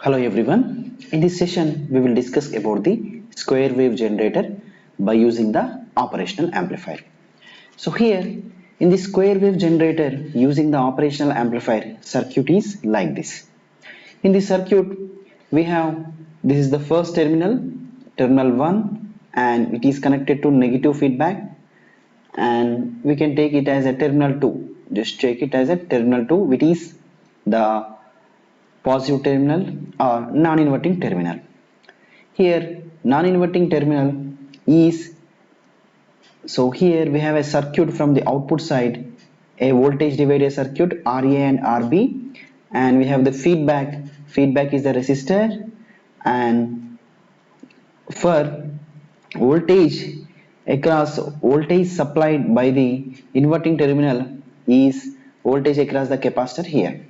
Hello everyone. In this session, we will discuss about the square wave generator by using the operational amplifier. So here, in the square wave generator using the operational amplifier, circuit is like this. In the circuit, we have, this is the first terminal, terminal 1, and it is connected to negative feedback, and we can take it as a terminal 2. Just take it as a terminal 2, which is the positive terminal or non-inverting terminal. Here non-inverting terminal is, so here we have a circuit from the output side, a voltage divider circuit RA and RB, and we have the feedback is the resistor, and for voltage voltage supplied by the inverting terminal is voltage across the capacitor here.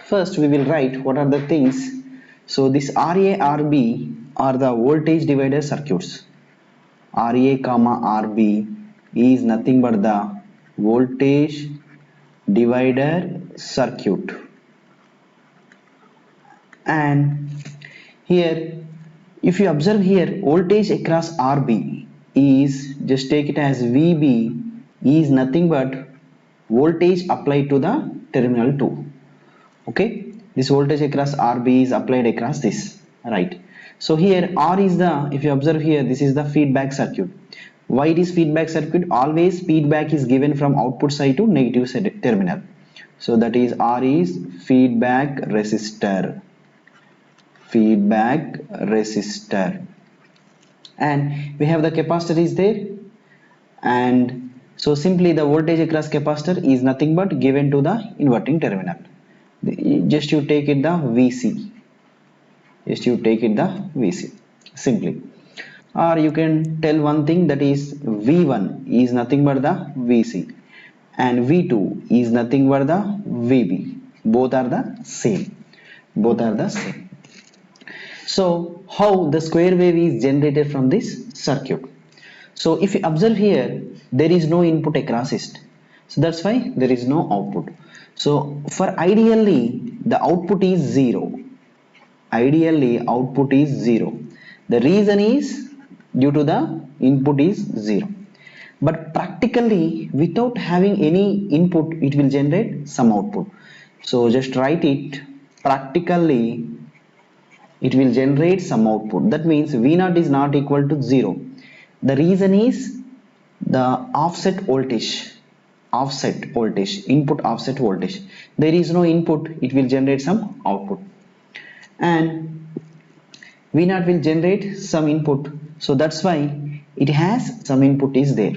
First we will write what are the things. So this RA RB are the voltage divider circuits. RA comma RB is nothing but the voltage divider circuit, and here if you observe here, voltage across RB is, just take it as VB, is nothing but voltage applied to the terminal 2. Okay, this voltage across RB is applied across this, right? So here R is the, if you observe here, this is the feedback circuit. Why it is feedback circuit? Always feedback is given from output side to negative side terminal. So that is R is feedback resistor. Feedback resistor. And we have the capacitor is there, and so simply the voltage across capacitor is nothing but given to the inverting terminal. Just you take it the VC. Just you take it the VC simply. Or you can tell one thing, that is V1 is nothing but the VC and V2 is nothing but the VB. Both are the same. Both are the same. So how the square wave is generated from this circuit? So if you observe here, there is no input across it. So that's why there is no output. So for ideally the output is 0. Ideally output is 0. The reason is due to the input is 0. But practically without having any input, it will generate some output. So just write it, practically it will generate some output. That means V0 is not equal to 0. The reason is the offset voltage, input offset voltage. There is no input, it will generate some output, and V0 will generate some input. So that's why it has some input is there.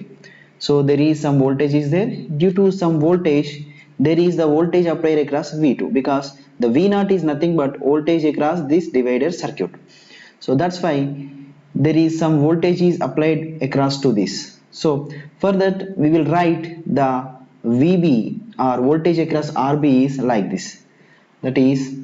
So there is some voltage is there. Due to some voltage, there is the voltage applied across V2, because the V0 is nothing but voltage across this divider circuit. So that's why there is some voltage is applied across to this. So for that we will write the VB or voltage across RB is like this. That is,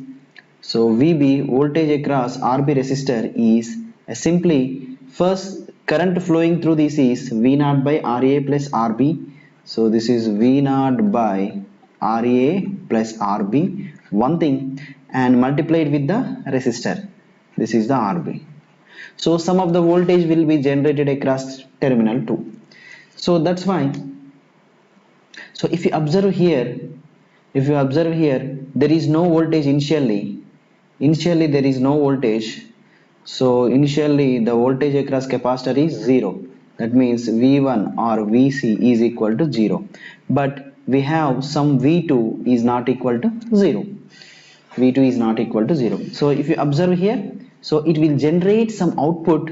so VB voltage across RB resistor is simply, first current flowing through this is V0 by RA plus RB. So this is V0 by RA plus RB, one thing, and multiplied with the resistor. This is the RB. So some of the voltage will be generated across terminal 2. So that's why, so if you observe here, there is no voltage initially there is no voltage. So initially the voltage across capacitor is 0. That means V1 or VC is equal to 0. But we have some V2 is not equal to 0. V2 is not equal to 0. So if you observe here, so it will generate some output.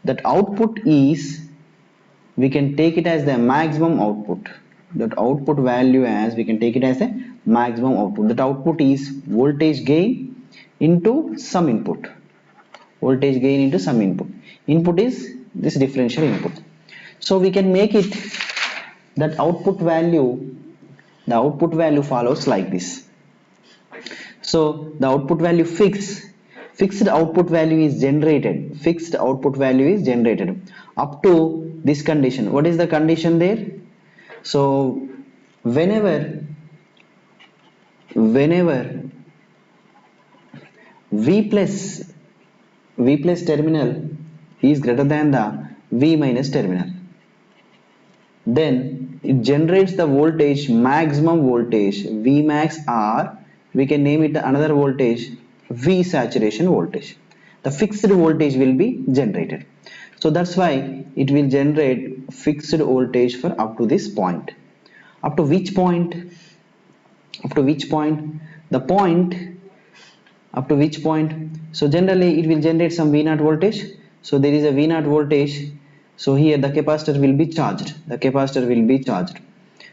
That output is, we can take it as the maximum output. That output value as, we can take it as a maximum output. That output is voltage gain into some input. Voltage gain into some input. Input is this differential input. So we can make it that output value, the output value follows like this. So the output value fixed output value is generated. Fixed output value is generated up to this condition. What is the condition there? So whenever V plus V plus terminal is greater than the V minus terminal, then it generates the voltage, maximum voltage V max, or we can name it another voltage, V saturation voltage. The fixed voltage will be generated. So that's why it will generate fixed voltage for up to this point. Up to which point? Up to which point? The point up to which point? So generally it will generate some V naught voltage. So there is a V naught voltage. So here the capacitor will be charged. The capacitor will be charged.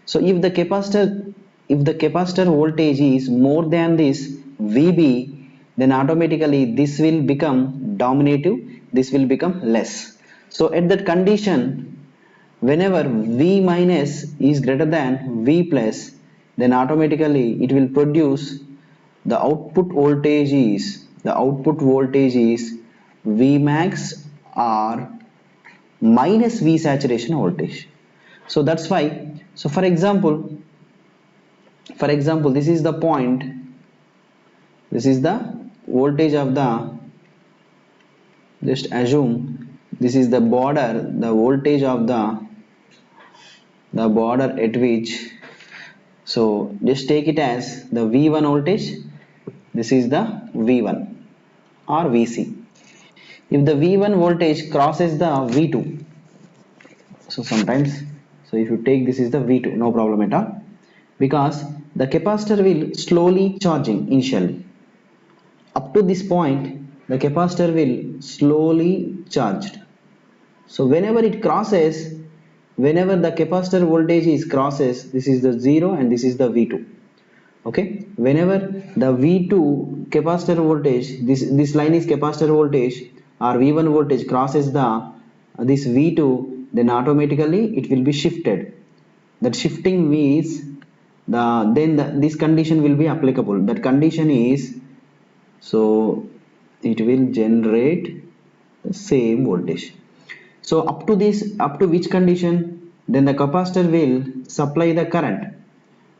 So if the capacitor voltage is more than this VB, then automatically this will become dominative, this will become less. So at that condition, whenever V minus is greater than V plus, then automatically it will produce the output voltage is V max or minus V saturation voltage. So that's why, so for example this is the point, this is the voltage of the, just assume this is the border, the voltage of the border at which, so just take it as the V1 voltage, this is the V1 or Vc. If the V1 voltage crosses the V2, so sometimes, so if you take this is the V2, no problem at all, because the capacitor will slowly charging initially. Up to this point, the capacitor will slowly charged. So whenever it crosses, whenever the capacitor voltage is crosses, this is the 0 and this is the V2. Okay, whenever the V2 capacitor voltage, this line is capacitor voltage or V1 voltage crosses the this V2, then automatically it will be shifted. That shifting means this condition will be applicable. That condition is, so it will generate the same voltage. So up to this, up to which condition, then the capacitor will supply the current,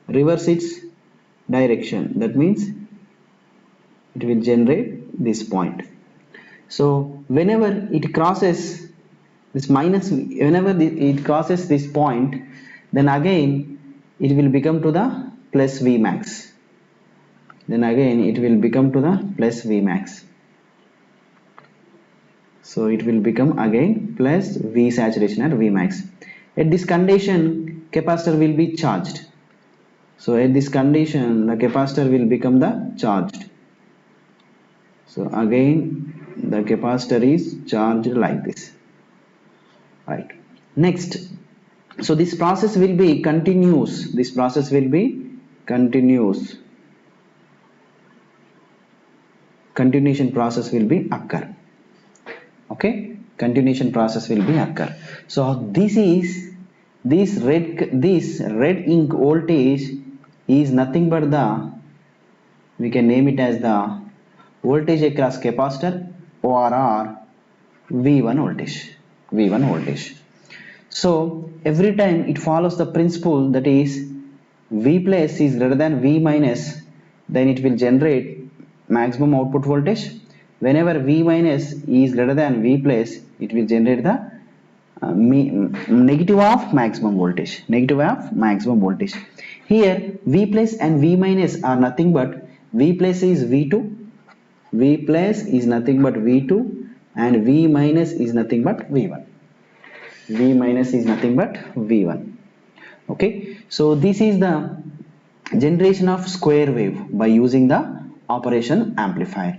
reverse its direction. That means it will generate this point. So whenever it crosses this minus, whenever it crosses this point, then again it will become to the plus V max. Then again it will become to the plus V max. So it will become again plus V saturation or V max. At this condition, capacitor will be charged. So at this condition, the capacitor will become the charged. So again the capacitor is charged like this. Right. Next, so this process will be continuous. This process will be continuous. Continuation process will be occur. Okay, continuation process will be occur. So this red ink voltage is nothing but the, we can name it as the voltage across capacitor or V1 voltage. So every time it follows the principle, that is V plus is greater than V minus, then it will generate maximum output voltage. Whenever V minus is greater than V plus, it will generate the negative of maximum voltage. Here V plus and V minus are nothing but, V plus is V2, V plus is nothing but V2, and V minus is nothing but V1. Okay, so this is the generation of square wave by using the operation amplifier,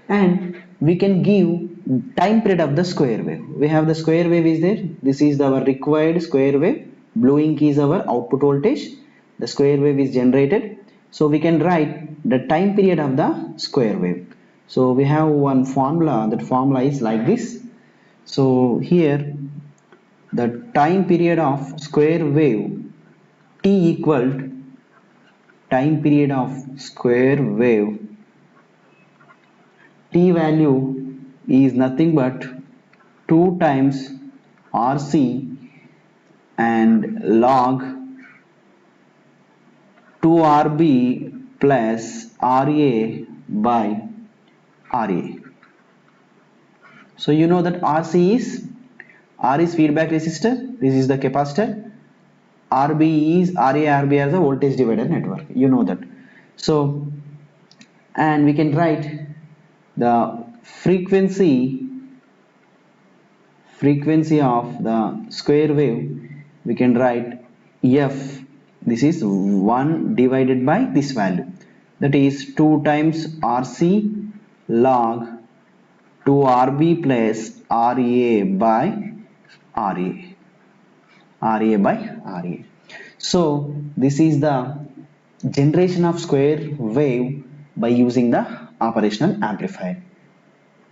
and we can give time period of the square wave. We have the square wave is there, this is our required square wave, blue ink is our output voltage, the square wave is generated. So we can write the time period of the square wave. So we have one formula, that formula is like this. So here the time period of square wave T equal time period of square wave, T value is nothing but 2 times RC and log 2RB plus RA by RA. So you know that R is feedback resistor, this is the capacitor, RB is RB as the voltage divider network, you know that. So, and we can write the frequency of the square wave, we can write F, this is 1 divided by this value, that is 2 times RC log 2 RB plus RA by RA. So this is the generation of square wave by using the operational amplifier.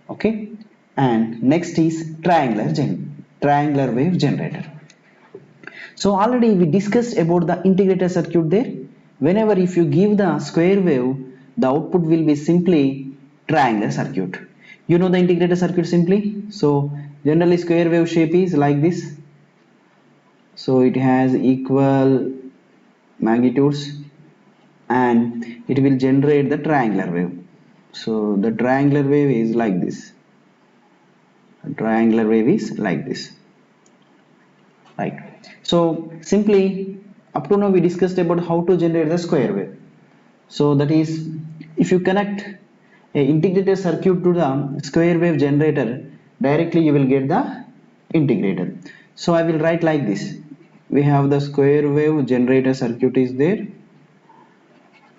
Okay, and next is triangular wave generator. So already we discussed about the integrated circuit there. Whenever if you give the square wave, the output will be simply triangular circuit. You know the integrated circuit simply. So generally square wave shape is like this. So it has equal magnitudes and it will generate the triangular wave. So the triangular wave is like this. The triangular wave is like this. Right. So simply up to now we discussed about how to generate the square wave. So that is, if you connect a integrated circuit to the square wave generator, directly you will get the integrator. So I will write like this. We have the square wave generator circuit is there.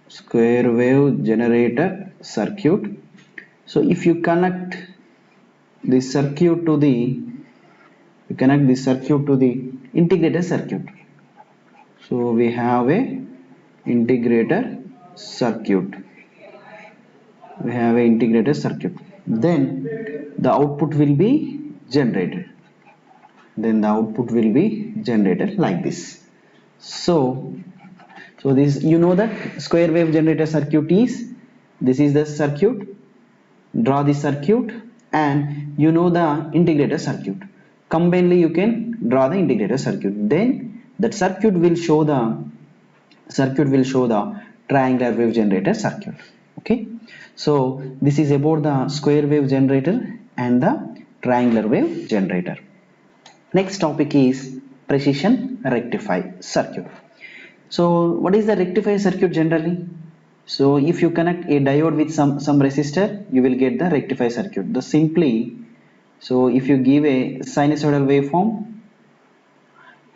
Square wave generator circuit. So if you connect this circuit to the integrated circuit. So we have a integrated circuit. Then the output will be generated. Like this. So this, you know that square wave generator circuit is, this is the circuit, draw the circuit, and you know the integrated circuit. Combinedly you can draw the integrated circuit. Then that circuit will show the triangular wave generator circuit. Okay. So this is about the square wave generator and the triangular wave generator. Next topic is precision rectifier circuit. So what is the rectifier circuit generally? So if you connect a diode with some resistor, you will get the rectifier circuit. So if you give a sinusoidal waveform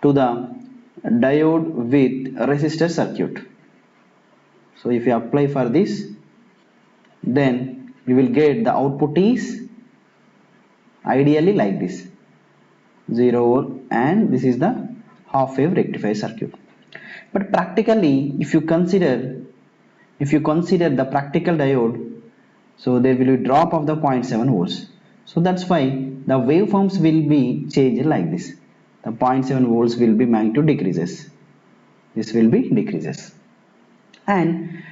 to the diode with resistor circuit, so if you apply for this, then you will get the output is ideally like this, 0 volt, and this is the half wave rectifier circuit. But practically, if you consider the practical diode, so there will be drop of the 0.7 volts. So that's why the waveforms will be changed like this. The 0.7 volts will be magnitude decreases. This will be decreases. And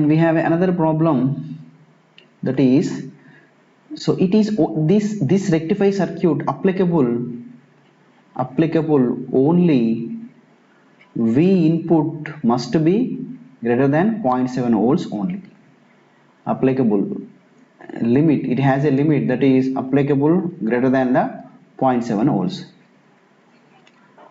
we have another problem, that is, so it is this rectifier circuit applicable only V input must be greater than 0.7 volts only. Applicable limit, it has a limit, that is applicable greater than the 0.7 volts.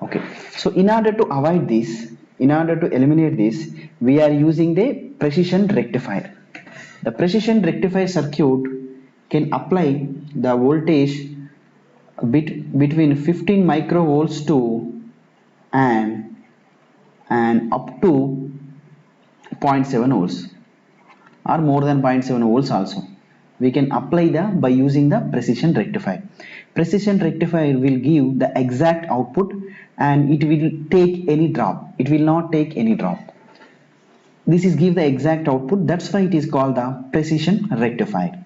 Okay, so in order to avoid this, in order to eliminate this, we are using the precision rectifier. The precision rectifier circuit can apply the voltage between 15 microvolts to and up to 0.7 volts or more than 0.7 volts also. We can apply by using the precision rectifier. Precision rectifier will give the exact output and it will take any drop. It will not take any drop. This is give the exact output. That's why it is called the precision rectifier.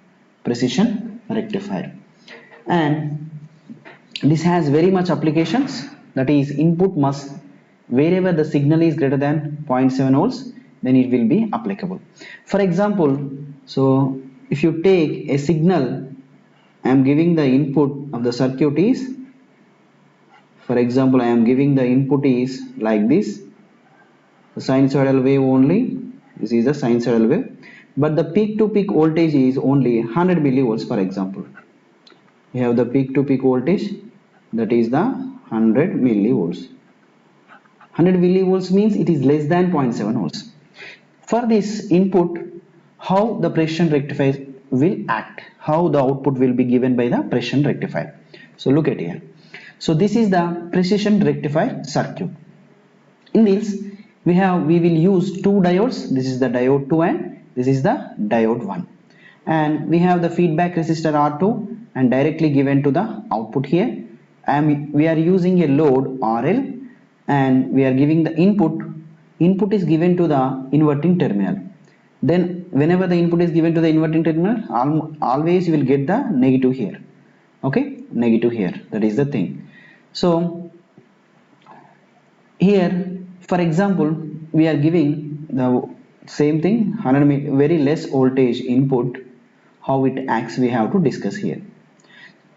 And this has very much applications. That is, input must, wherever the signal is greater than 0.7 volts, then it will be applicable. For example, so if you take a signal, I am giving the input of the circuit is, for example, I am giving the input is like this, the sinusoidal wave only. This is the sinusoidal wave. but the peak to peak voltage is only 100 millivolts. For example, we have the peak to peak voltage, that is the 100 millivolts. 100 millivolts means it is less than 0.7 volts. For this input, how the precision rectifier will act, how the output will be given by the precision rectifier. So look at here. So this is the precision rectifier circuit. In this we will use two diodes. This is the diode 2 and this is the diode 1, and we have the feedback resistor R2 and directly given to the output here, and we are using a load RL, and we are giving the input is given to the inverting terminal. Then whenever the input is given to the inverting terminal, always you will get the negative here. Okay, negative here, that is the thing. So here, for example, we are giving the same thing, 100 very less voltage input. How it acts we have to discuss here.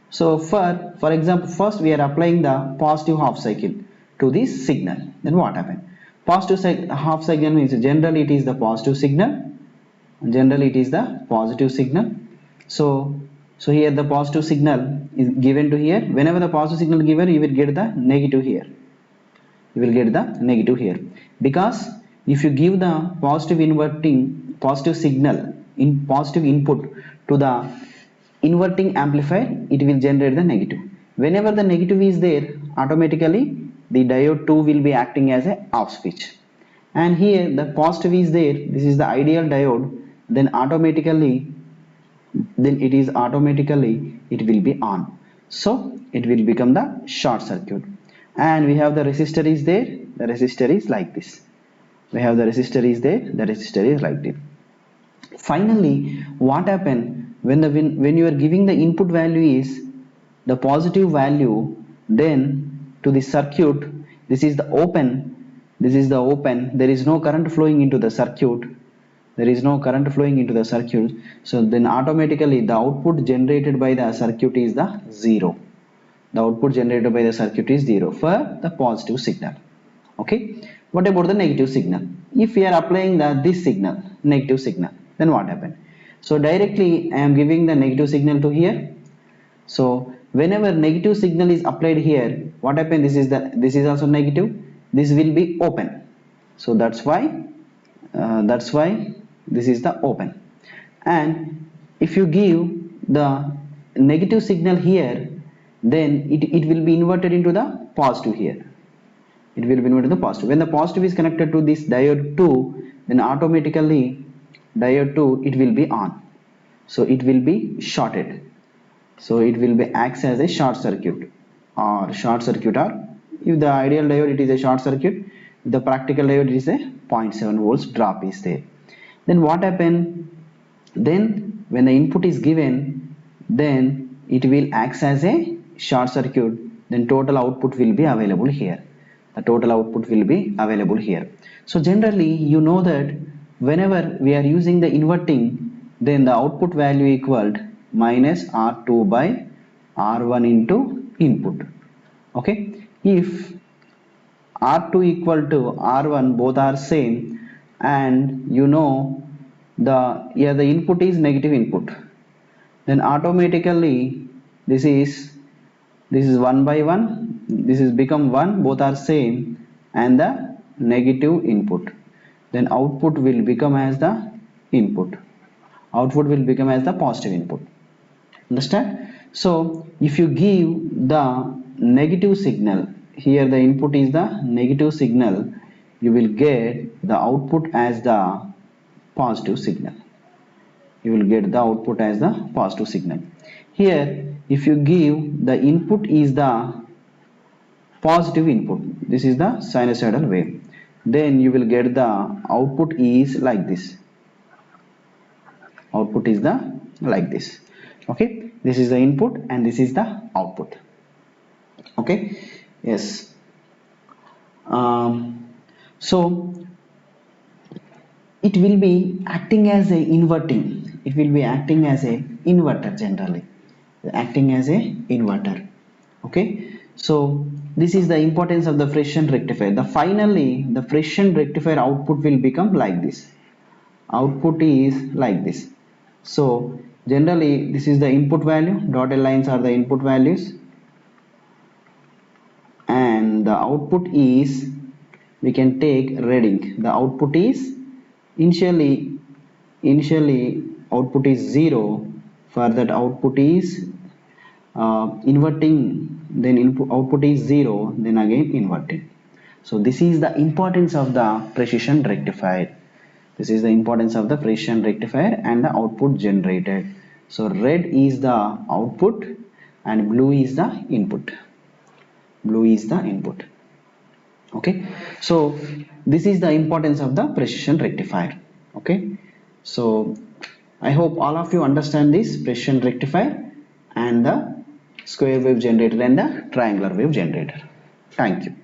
So for example, first we are applying the positive half cycle to this signal. Then what happened? Positive half cycle means generally it is the positive signal. Generally it is the positive signal. So here the positive signal is given to here. Whenever the positive signal given, you will get the negative here. You will get the negative here, because if you give the positive signal in positive input to the inverting amplifier, it will generate the negative. Whenever the negative is there, automatically the diode 2 will be acting as a off switch, and here the positive is there. This is the ideal diode. Then it will be on, so it will become the short circuit. And we have the resistor is there. The resistor is like this. We have the resistor is there. The resistor is like this. Finally, what happened when you are giving the input value is the positive value, then to the circuit, this is the open. This is the open. There is no current flowing into the circuit. There is no current flowing into the circuit. So then automatically the output generated by the circuit is the 0. The output generated by the circuit is 0 for the positive signal. Okay, what about the negative signal? If we are applying this signal, negative signal, then what happened? So directly I am giving the negative signal to here. So whenever negative signal is applied here, what happened? This is also negative. This will be open. So that's why this is the open. And if you give the negative signal here, then it will be inverted into the positive here. It will be inverted to the positive. When the positive is connected to this diode 2, then automatically diode 2 it will be on. So it will be shorted. So it will be acts as a short circuit, or if the ideal diode it is a short circuit. If the practical diode is a 0.7 volts drop is there. Then what happened? Then when the input is given, then it will acts as a short circuit. Then total output will be available here. The total output will be available here. So generally you know that whenever we are using the inverting, then the output value equaled minus R2 by R1 into input. Okay, if R2 equal to R1 both are same, and you know the input is negative input, then automatically this is 1 by 1, this is become 1, both are same, and the negative input, then output will become as the input. Output will become as the positive input. Understand? So if you give the negative signal, here the input is the negative signal, you will get the output as the positive signal. You will get the output as the positive signal. Here if you give the input is the positive input, this is the sinusoidal wave, then you will get the output is like this. Output is the like this. Okay, this is the input and this is the output. Okay, yes. So it will be acting as a inverting. It will be acting as a inverter, generally acting as a inverter. Okay, so this is the importance of the precision rectifier. Finally the precision rectifier output will become like this. output is like this. So generally this is the input value, dotted lines are the input values, and the output is, we can take reading. The output is initially output is 0. For that output is inverting, then input output is 0, then again inverting. So this is the importance of the precision rectifier. This is the importance of the precision rectifier and the output generated. So red is the output and blue is the input. Blue is the input. Okay. So this is the importance of the precision rectifier. Okay. So I hope all of you understand this precision rectifier and the square wave generator and the triangular wave generator. Thank you.